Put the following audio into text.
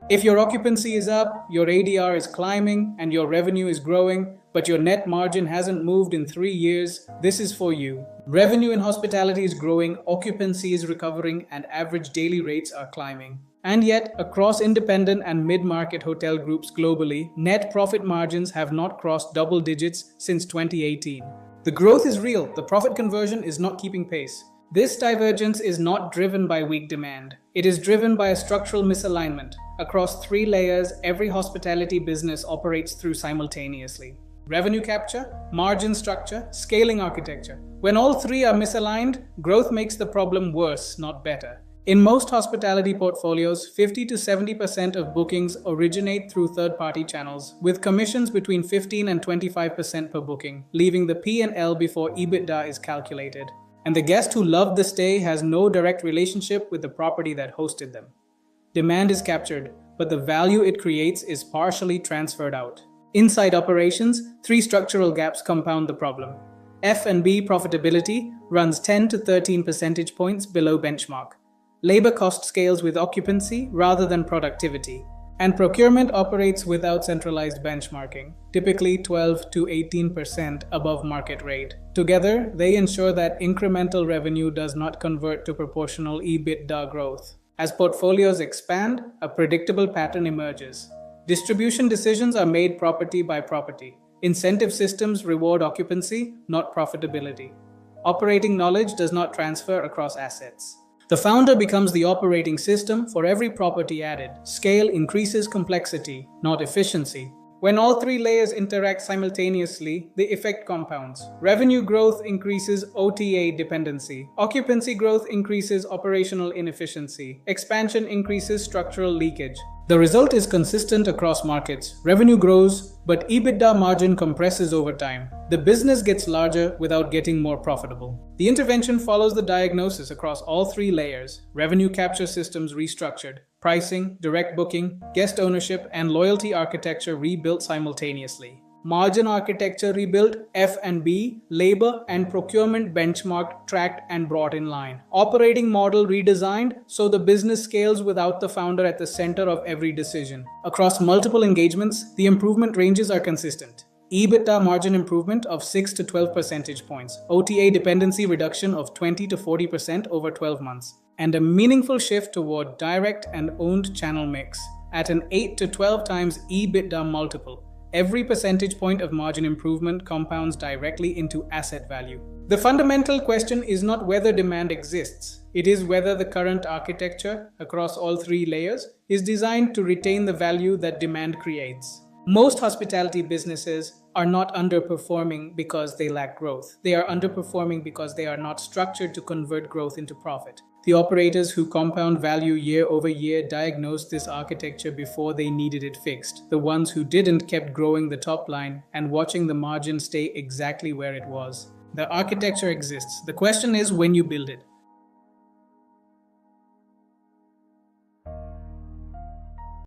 If your occupancy is up, your ADR is climbing, and your revenue is growing, but your net margin hasn't moved in 3 years, this is for you. Revenue in hospitality is growing, occupancy is recovering, and average daily rates are climbing. And yet, across independent and mid-market hotel groups globally, net profit margins have not crossed double digits since 2018. The growth is real, the profit conversion is not keeping pace. This divergence is not driven by weak demand. It is driven by a structural misalignment. Across 3 layers, every hospitality business operates through simultaneously. Revenue capture, margin structure, scaling architecture. When all 3 are misaligned, growth makes the problem worse, not better. In most hospitality portfolios, 50 to 70% of bookings originate through third-party channels, with commissions between 15 and 25% per booking, leaving the P&L before EBITDA is calculated. And the guest who loved the stay has no direct relationship with the property that hosted them. Demand is captured, but the value it creates is partially transferred out. Inside operations, 3 structural gaps compound the problem. F&B profitability runs 10 to 13 percentage points below benchmark. Labor cost scales with occupancy rather than productivity. And procurement operates without centralized benchmarking, typically 12 to 18% above market rate. Together, they ensure that incremental revenue does not convert to proportional EBITDA growth. As portfolios expand, a predictable pattern emerges. Distribution decisions are made property by property. Incentive systems reward occupancy, not profitability. Operating knowledge does not transfer across assets. The founder becomes the operating system for every property added. Scale increases complexity, not efficiency. When all 3 layers interact simultaneously, the effect compounds. Revenue growth increases OTA dependency. Occupancy growth increases operational inefficiency. Expansion increases structural leakage. The result is consistent across markets. Revenue grows, but EBITDA margin compresses over time. The business gets larger without getting more profitable. The intervention follows the diagnosis across all 3 layers. Revenue capture systems restructured. Pricing, direct booking, guest ownership, and loyalty architecture rebuilt simultaneously. Margin architecture rebuilt, F&B, labor, and procurement benchmarked, tracked, and brought in line. Operating model redesigned so the business scales without the founder at the center of every decision. Across multiple engagements, the improvement ranges are consistent. EBITDA margin improvement of 6 to 12 percentage points, OTA dependency reduction of 20 to 40% over 12 months, and a meaningful shift toward direct and owned channel mix at an 8 to 12 times EBITDA multiple. Every percentage point of margin improvement compounds directly into asset value. The fundamental question is not whether demand exists. It is whether the current architecture across all 3 layers is designed to retain the value that demand creates. Most hospitality businesses are not underperforming because they lack growth. They are underperforming because they are not structured to convert growth into profit. The operators who compound value year over year diagnosed this architecture before they needed it fixed. The ones who didn't kept growing the top line and watching the margin stay exactly where it was. The architecture exists. The question is when you build it.